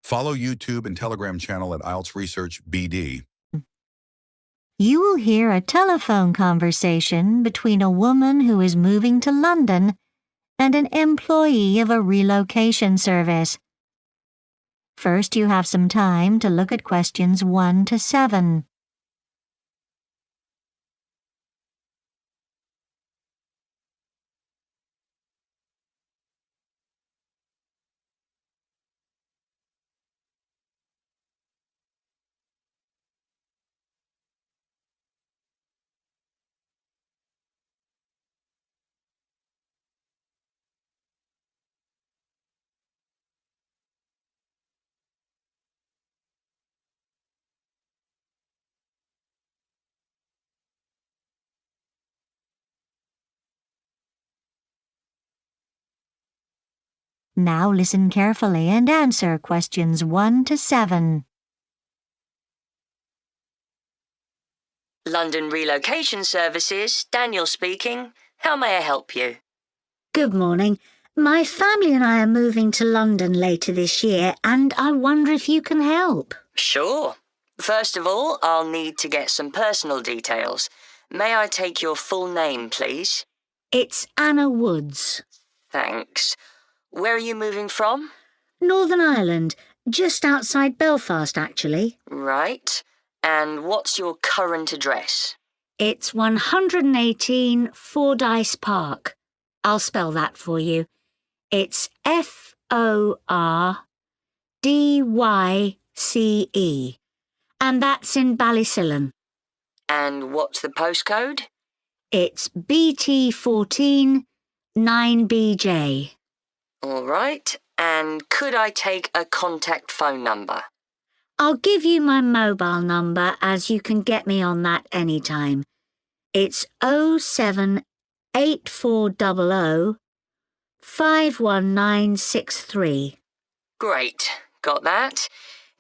Follow YouTube and Telegram channel at IELTS Research BD. You will hear a telephone conversation between a woman who is moving to London and an employee of a relocation service. First, you have some time to look at questions 1 to 7. Now listen carefully and answer questions 1 to 7. London Relocation Services, Daniel speaking. How may I help you? Good morning. My family and I are moving to London later this year, and I wonder if you can help. Sure. First of all, I'll need to get some personal details. May I take your full name, please? It's Anna Woods. Thanks. Where are you moving from? Northern Ireland, just outside Belfast, actually. Right. And what's your current address? It's 118 Fordyce Park. I'll spell that for you. It's Fordyce, and that's in Ballysillan. And what's the postcode? It's BT14 9BJ. All right. And could I take a contact phone number? I'll give you my mobile number, as you can get me on that anytime. It's 07840 51963. Great. Got that.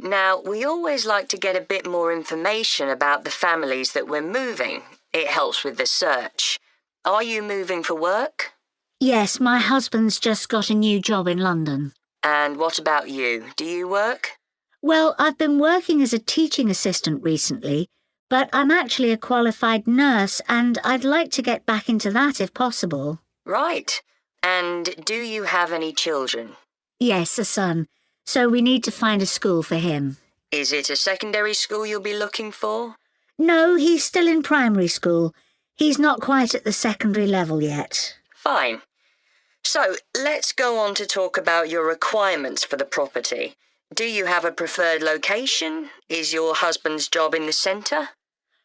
Now, we always like to get a bit more information about the families that we're moving. It helps with the search. Are you moving for work? Yes, my husband's just got a new job in London. And what about you? Do you work? Well, I've been working as a teaching assistant recently, but I'm actually a qualified nurse, and I'd like to get back into that if possible. Right. And do you have any children? Yes, a son. So we need to find a school for him. Is it a secondary school you'll be looking for? No, he's still in primary school. He's not quite at the secondary level yet. Fine. So, let's go on to talk about your requirements for the property. Do you have a preferred location? Is your husband's job in the centre?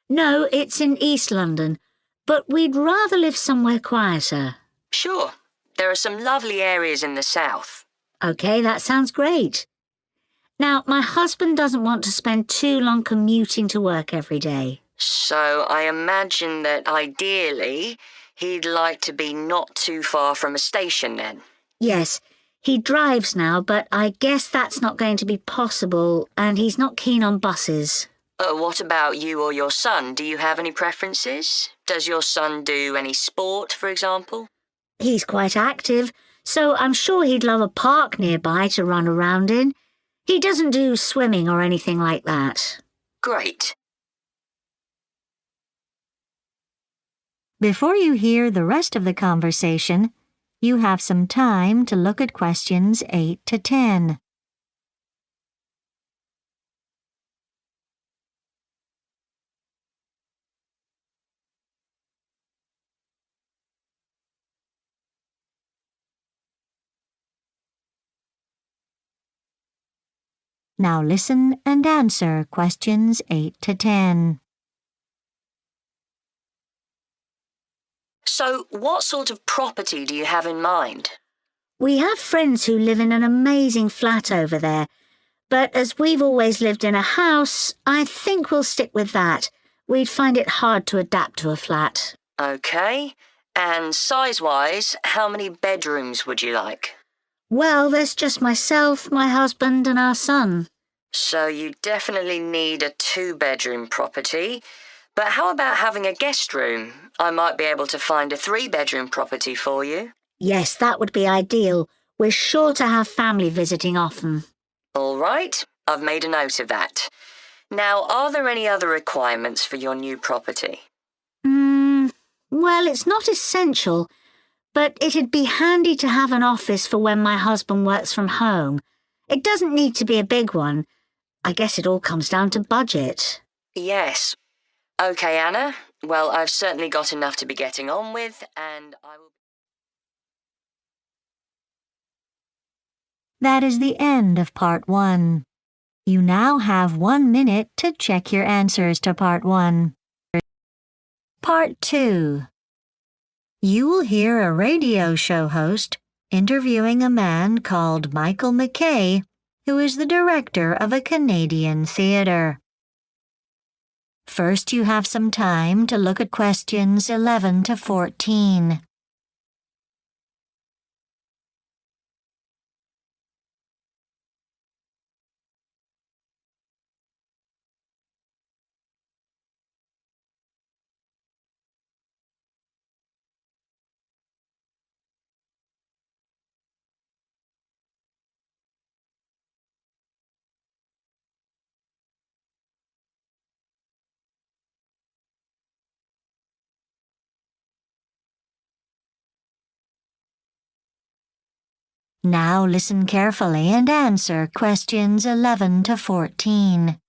No, it's in East London, but we'd rather live somewhere quieter. Sure. There are some lovely areas in the south. OK, that sounds great. Now, my husband doesn't want to spend too long commuting to work every day. So I imagine that ideally he'd like to be not too far from a station then. Yes, he drives now, but I guess that's not going to be possible, and he's not keen on buses. What about you or your son? Do you have any preferences? Does your son do any sport, for example? He's quite active, so I'm sure he'd love a park nearby to run around in. He doesn't do swimming or anything like that. Great. Before you hear the rest of the conversation, you have some time to look at questions 8 to 10. Now listen and answer questions 8 to 10. So, what sort of property do you have in mind? We have friends who live in an amazing flat over there, but as we've always lived in a house, I think we'll stick with that. We'd find it hard to adapt to a flat. OK. And size-wise, how many bedrooms would you like? Well, there's just myself, my husband and our son. So you definitely need a 2-bedroom property. But how about having a guest room? I might be able to find a 3-bedroom property for you. Yes, that would be ideal. We're sure to have family visiting often. All right, I've made a note of that. Now, are there any other requirements for your new property? Well, it's not essential, but it'd be handy to have an office for when my husband works from home. It doesn't need to be a big one. I guess it all comes down to budget. Yes. Okay, Anna. Well, I've certainly got enough to be getting on with, and I will... That is the end of Part 1. You now have 1 minute to check your answers to Part 1. Part 2. You will hear a radio show host interviewing a man called Michael McKay, who is the director of a Canadian theatre. First, you have some time to look at questions 11 to 14. Now listen carefully and answer questions 11 to 14.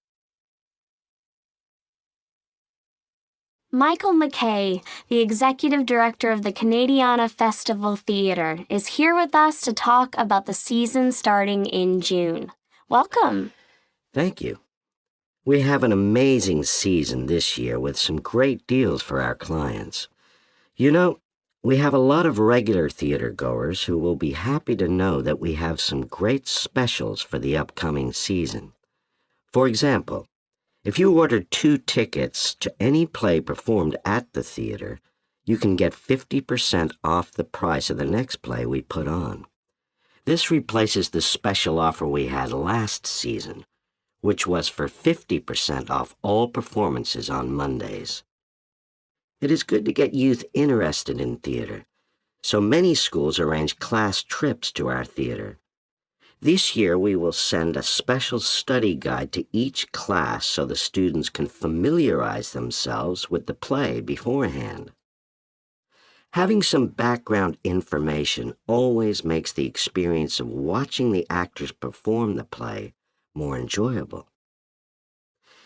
Michael McKay, the executive director of the CanadianFestivalTheatre, is here with us to talk about the season starting in June. Welcome. Thank you. We have an amazing season this year with some great deals for our clients. You know, we have a lot of regular theater goers who will be happy to know that we have some great specials for the upcoming season. For example, if you order 2 tickets to any play performed at the theater, you can get 50% off the price of the next play we put on. This replaces the special offer we had last season, which was for 50% off all performances on Mondays. It is good to get youth interested in theater, so many schools arrange class trips to our theater. This year we will send a special study guide to each class so the students can familiarize themselves with the play beforehand. Having some background information always makes the experience of watching the actors perform the play more enjoyable.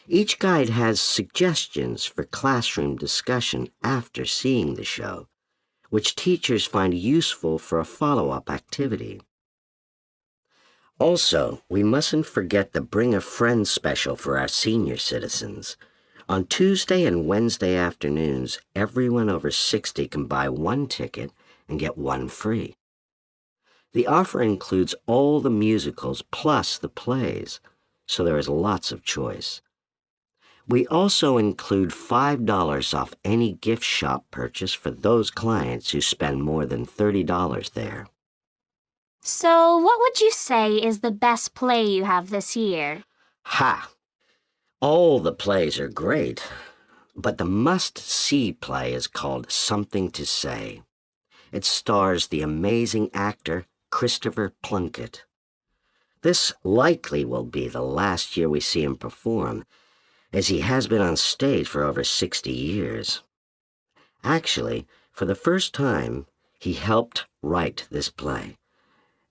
Each guide has suggestions for classroom discussion after seeing the show, which teachers find useful for a follow-up activity. Also, we mustn't forget the Bring a Friend special for our senior citizens. On Tuesday and Wednesday afternoons, everyone over 60 can buy 1 ticket and get 1 free. The offer includes all the musicals plus the plays, so there is lots of choice. We also include $5 off any gift shop purchase for those clients who spend more than $30 there. So, what would you say is the best play you have this year? Ha! All the plays are great, but the must-see play is called Something to Say. It stars the amazing actor Christopher Plunkett. This likely will be the last year we see him perform, as he has been on stage for over 60 years. Actually, for the first time, he helped write this play,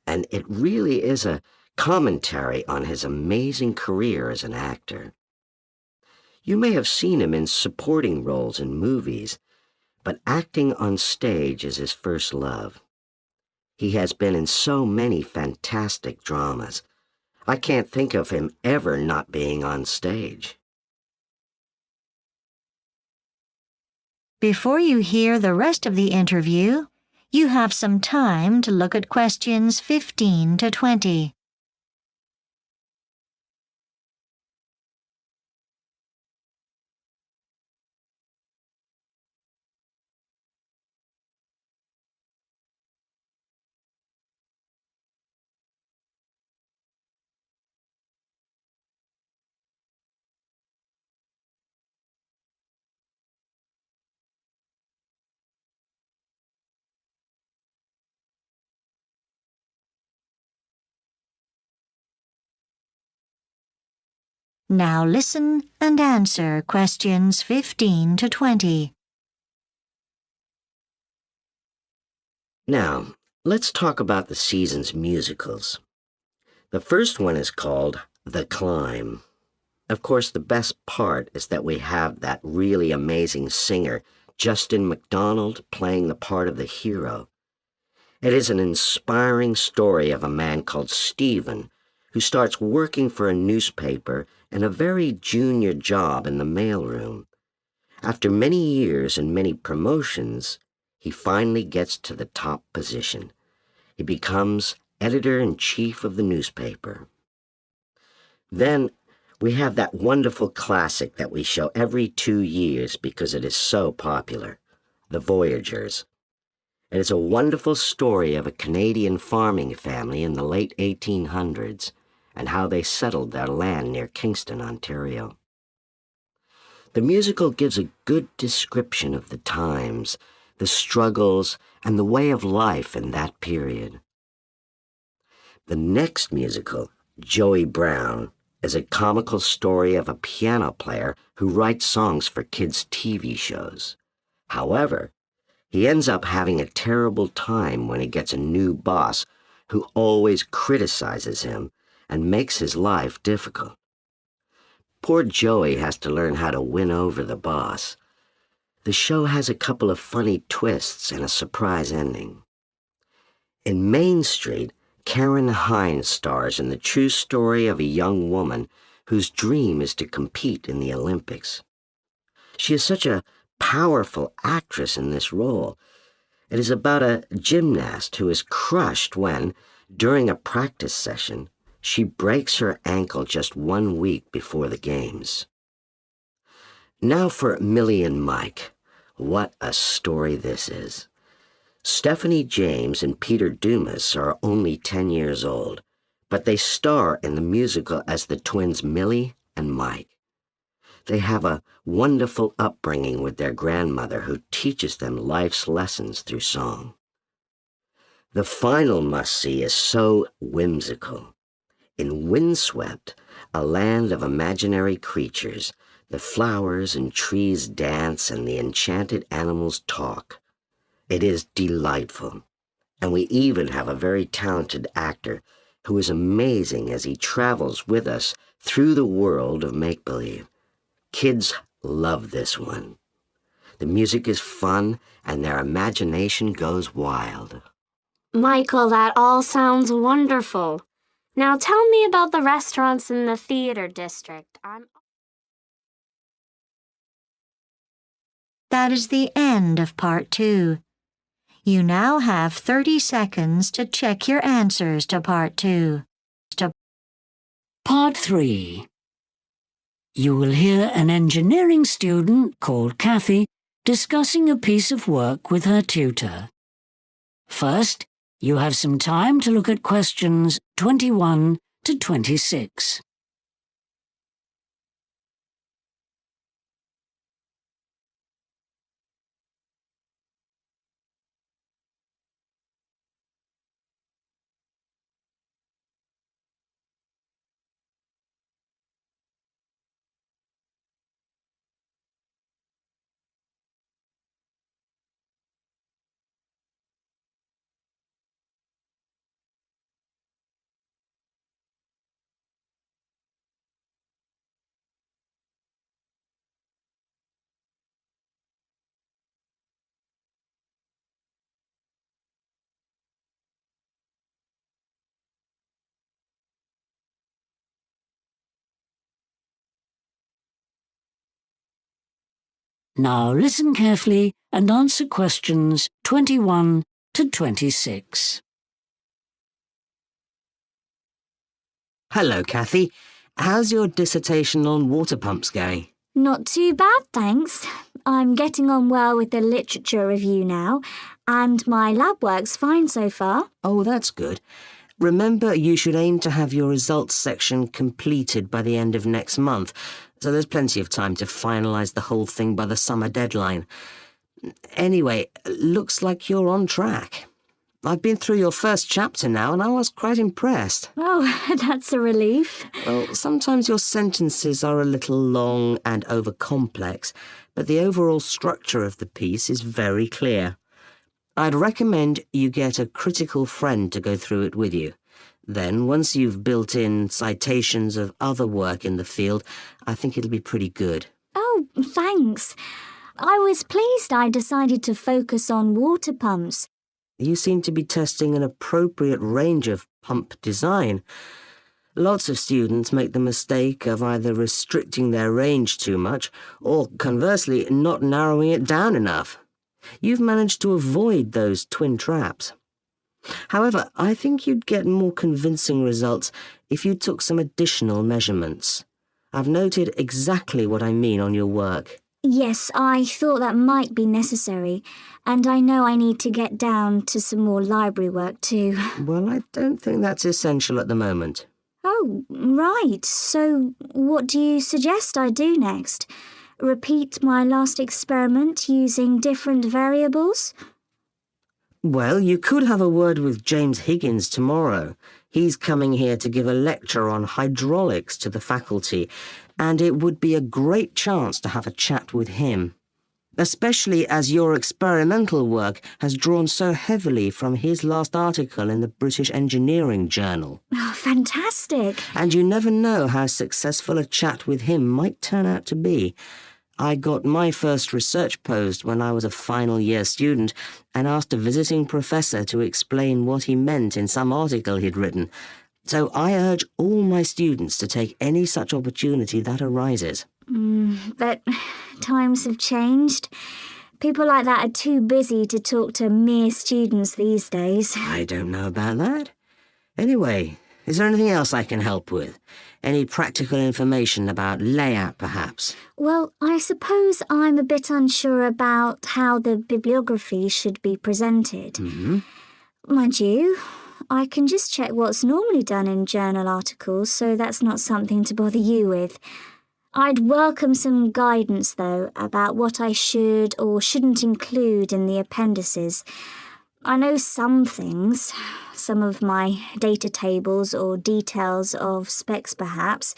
and it really is a commentary on his amazing career as an actor. You may have seen him in supporting roles in movies, but acting on stage is his first love. He has been in so many fantastic dramas. I can't think of him ever not being on stage. Before you hear the rest of the interview, you have some time to look at questions 15 to 20. Now listen and answer questions 15 to 20. Now, let's talk about the season's musicals. The first one is called The Climb. Of course, the best part is that we have that really amazing singer, Justin McDonald, playing the part of the hero. It is an inspiring story of a man called Stephen, who starts working for a newspaper and a very junior job in the mailroom. After many years and many promotions, he finally gets to the top position. He becomes editor-in-chief of the newspaper. Then we have that wonderful classic that we show every 2 years because it is so popular, The Voyagers. It is a wonderful story of a Canadian farming family in the late 1800s and how they settled their land near Kingston, Ontario. The musical gives a good description of the times, the struggles, and the way of life in that period. The next musical, Joey Brown, is a comical story of a piano player who writes songs for kids' TV shows. However, he ends up having a terrible time when he gets a new boss who always criticizes him and makes his life difficult. Poor Joey has to learn how to win over the boss. The show has a couple of funny twists and a surprise ending. In Main Street, Karen Hines stars in the true story of a young woman whose dream is to compete in the Olympics. She is such a powerful actress in this role. It is about a gymnast who is crushed when, during a practice session, she breaks her ankle just 1 week before the games. Now for Millie and Mike. What a story this is. Stephanie James and Peter Dumas are only 10 years old, but they star in the musical as the twins Millie and Mike. They have a wonderful upbringing with their grandmother who teaches them life's lessons through song. The final must-see is so whimsical. In Windswept, a land of imaginary creatures, the flowers and trees dance and the enchanted animals talk. It is delightful, and we even have a very talented actor who is amazing as he travels with us through the world of make-believe. Kids love this one. The music is fun, and their imagination goes wild. Michael, that all sounds wonderful. Now tell me about the restaurants in the theater district. That is the end of part 2. You now have 30 seconds to check your answers to part 2. Part 3. You will hear an engineering student called Kathy discussing a piece of work with her tutor. First, you have some time to look at questions 21 to 26. Now listen carefully and answer questions 21 to 26. Hello, Kathy. How's your dissertation on water pumps going? Not too bad, thanks. I'm getting on well with the literature review now, and my lab work's fine so far. Oh, that's good. Remember, you should aim to have your results section completed by the end of next month, so there's plenty of time to finalise the whole thing by the summer deadline. Anyway, looks like you're on track. I've been through your first chapter now and I was quite impressed. Oh, that's a relief. Well, sometimes your sentences are a little long and over-complex, but the overall structure of the piece is very clear. I'd recommend you get a critical friend to go through it with you. Then, once you've built in citations of other work in the field, I think it'll be pretty good. Oh, thanks. I was pleased I decided to focus on water pumps. You seem to be testing an appropriate range of pump design. Lots of students make the mistake of either restricting their range too much or, conversely, not narrowing it down enough. You've managed to avoid those twin traps. However, I think you'd get more convincing results if you took some additional measurements. I've noted exactly what I mean on your work. Yes, I thought that might be necessary, and I know I need to get down to some more library work too. Well, I don't think that's essential at the moment. Oh, right. So what do you suggest I do next? Repeat my last experiment using different variables? Well, you could have a word with James Higgins tomorrow. He's coming here to give a lecture on hydraulics to the faculty, and it would be a great chance to have a chat with him, especially as your experimental work has drawn so heavily from his last article in the British Engineering Journal. Oh, fantastic. And you never know how successful a chat with him might turn out to be. I got my first research post when I was a final year student and asked a visiting professor to explain what he meant in some article he'd written. So I urge all my students to take any such opportunity that arises. But times have changed. People like that are too busy to talk to mere students these days. I don't know about that. Anyway, is there anything else I can help with? Any practical information about layout, perhaps? Well, I suppose I'm a bit unsure about how the bibliography should be presented. Mind you, I can just check what's normally done in journal articles, so that's not something to bother you with. I'd welcome some guidance, though, about what I should or shouldn't include in the appendices. I know some things, some of my data tables or details of specs perhaps,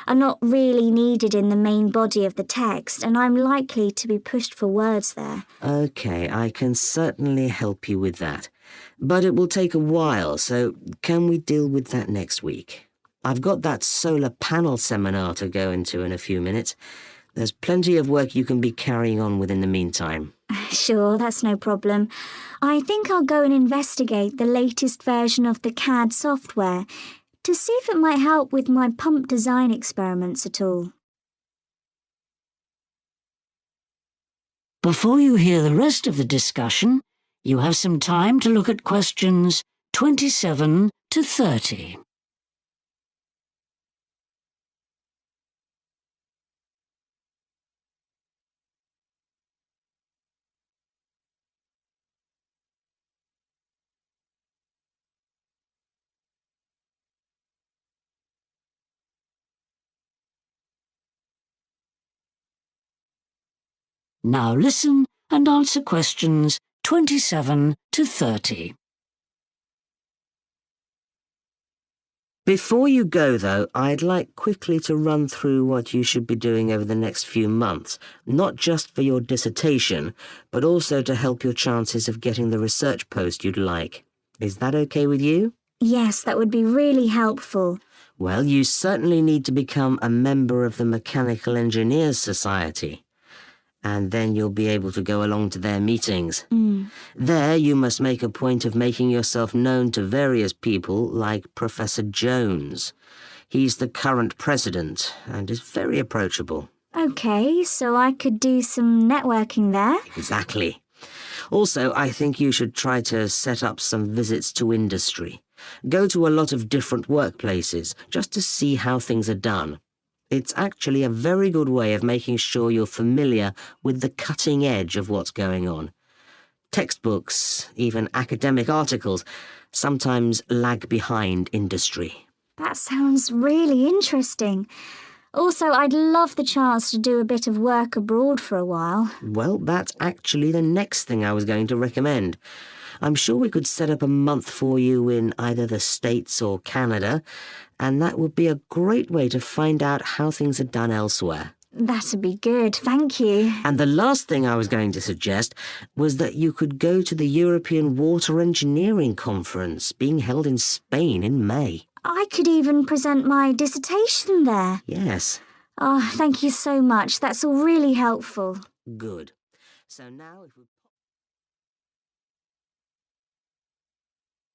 are not really needed in the main body of the text, and I'm likely to be pushed for words there. Okay, I can certainly help you with that. But it will take a while, so can we deal with that next week? I've got that solar panel seminar to go into in a few minutes. There's plenty of work you can be carrying on with in the meantime. Sure, that's no problem. I think I'll go and investigate the latest version of the CAD software to see if it might help with my pump design experiments at all. Before you hear the rest of the discussion, you have some time to look at questions 27 to 30. Now listen and answer questions 27 to 30. Before you go, though, I'd like quickly to run through what you should be doing over the next few months, not just for your dissertation, but also to help your chances of getting the research post you'd like. Is that okay with you? Yes, that would be really helpful. Well, you certainly need to become a member of the Mechanical Engineers Society. And then you'll be able to go along to their meetings. There you must make a point of making yourself known to various people like Professor Jones. He's the current president and is very approachable. Okay, so I could do some networking there. Exactly. Also, I think you should try to set up some visits to industry. Go to a lot of different workplaces just to see how things are done. It's actually a very good way of making sure you're familiar with the cutting edge of what's going on. Textbooks, even academic articles, sometimes lag behind industry. That sounds really interesting. Also, I'd love the chance to do a bit of work abroad for a while. Well, that's actually the next thing I was going to recommend. I'm sure we could set up a month for you in either the States or Canada, and that would be a great way to find out how things are done elsewhere. That'd be good, thank you. And the last thing I was going to suggest was that you could go to the European Water Engineering Conference being held in Spain in May. I could even present my dissertation there. Yes. Oh, thank you so much. That's all really helpful. Good. So now if we...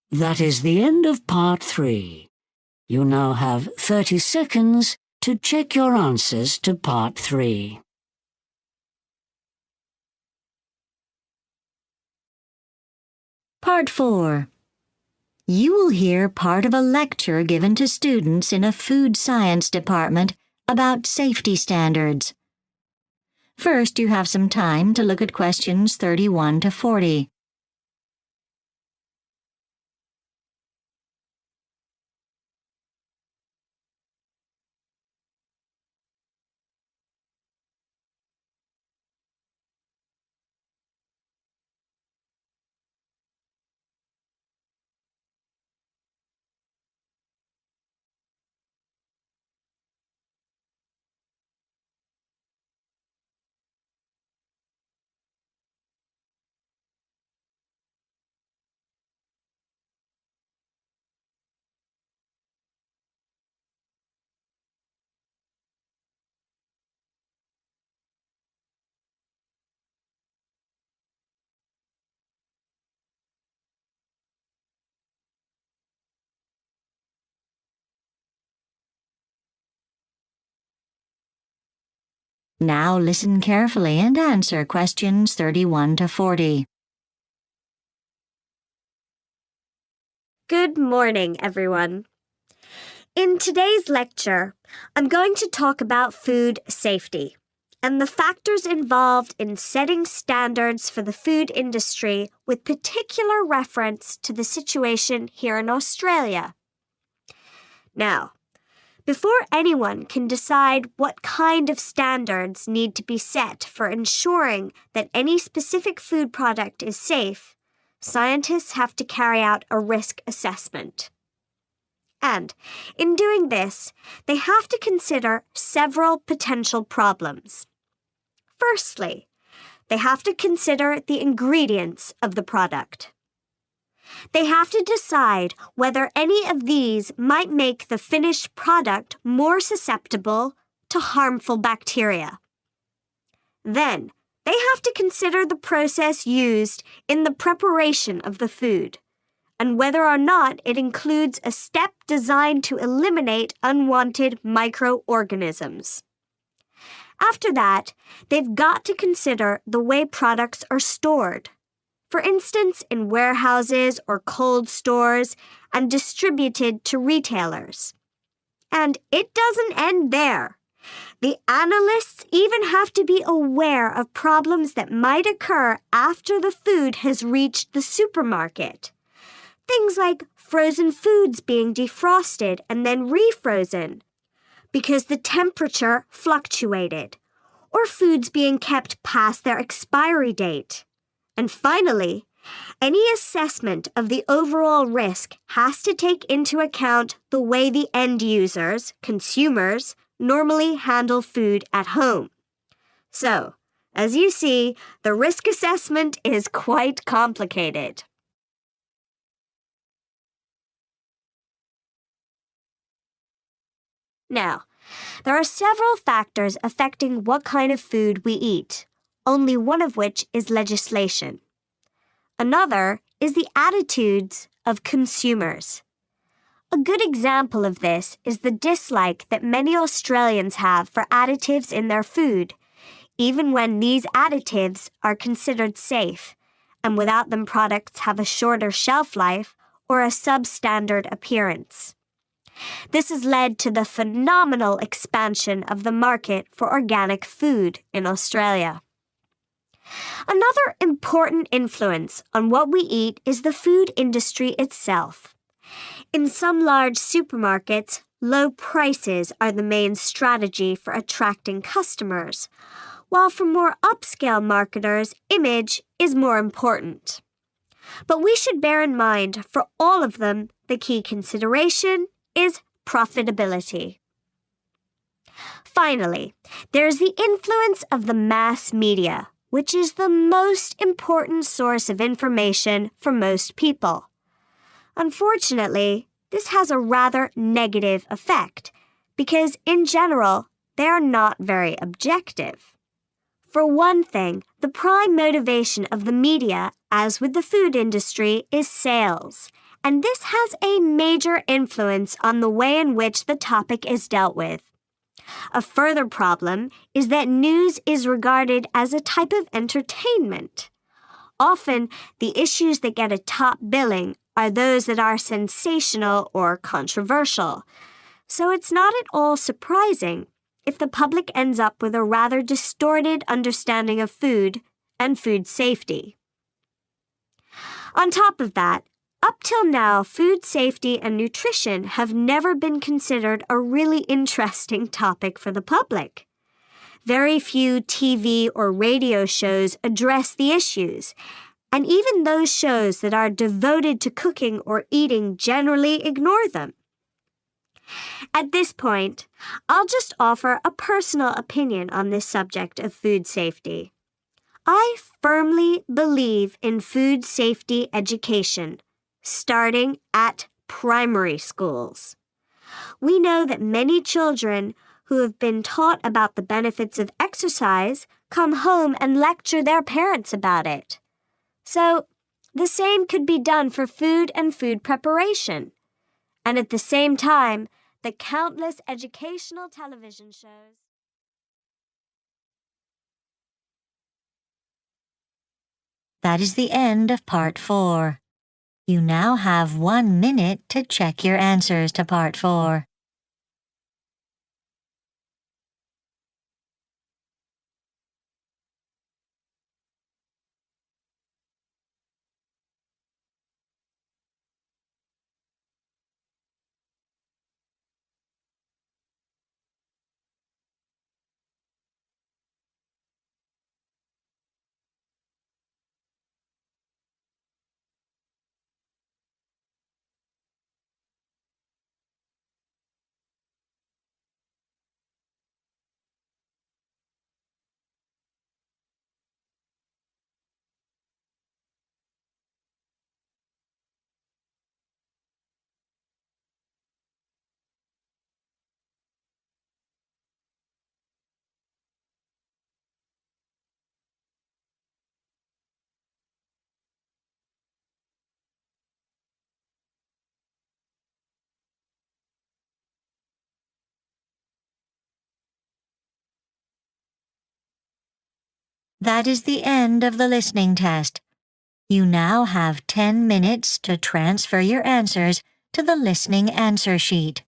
That is the end of part 3. You now have 30 seconds to check your answers to part 3. Part 4. You will hear part of a lecture given to students in a food science department about safety standards. First, you have some time to look at questions 31 to 40. Now listen carefully and answer questions 31 to 40. Good morning, everyone. In today's lecture, I'm going to talk about food safety and the factors involved in setting standards for the food industry with particular reference to the situation here in Australia. Now, before anyone can decide what kind of standards need to be set for ensuring that any specific food product is safe, scientists have to carry out a risk assessment. And in doing this, they have to consider several potential problems. Firstly, they have to consider the ingredients of the product. They have to decide whether any of these might make the finished product more susceptible to harmful bacteria. Then, they have to consider the process used in the preparation of the food, and whether or not it includes a step designed to eliminate unwanted microorganisms. After that, they've got to consider the way products are stored. For instance, in warehouses or cold stores, and distributed to retailers. And it doesn't end there. The analysts even have to be aware of problems that might occur after the food has reached the supermarket. Things like frozen foods being defrosted and then refrozen because the temperature fluctuated, or foods being kept past their expiry date. And finally, any assessment of the overall risk has to take into account the way the end users, consumers, normally handle food at home. So, as you see, the risk assessment is quite complicated. Now, there are several factors affecting what kind of food we eat, only one of which is legislation. Another is the attitudes of consumers. A good example of this is the dislike that many Australians have for additives in their food, even when these additives are considered safe, and without them products have a shorter shelf life or a substandard appearance. This has led to the phenomenal expansion of the market for organic food in Australia. Another important influence on what we eat is the food industry itself. In some large supermarkets, low prices are the main strategy for attracting customers, while for more upscale marketers, image is more important. But we should bear in mind, for all of them, the key consideration is profitability. Finally, there's the influence of the mass media, which is the most important source of information for most people. Unfortunately, this has a rather negative effect because, in general, they are not very objective. For one thing, the prime motivation of the media, as with the food industry, is sales, and this has a major influence on the way in which the topic is dealt with. A further problem is that news is regarded as a type of entertainment. Often, the issues that get a top billing are those that are sensational or controversial. So it's not at all surprising if the public ends up with a rather distorted understanding of food and food safety. On top of that, up till now, food safety and nutrition have never been considered a really interesting topic for the public. Very few TV or radio shows address the issues, and even those shows that are devoted to cooking or eating generally ignore them. At this point, I'll just offer a personal opinion on this subject of food safety. I firmly believe in food safety education, starting at primary schools. We know that many children who have been taught about the benefits of exercise come home and lecture their parents about it. So, the same could be done for food and food preparation. And at the same time, the countless educational television shows. That is the end of Part 4. You now have 1 minute to check your answers to Part 4. That is the end of the listening test. You now have 10 minutes to transfer your answers to the listening answer sheet.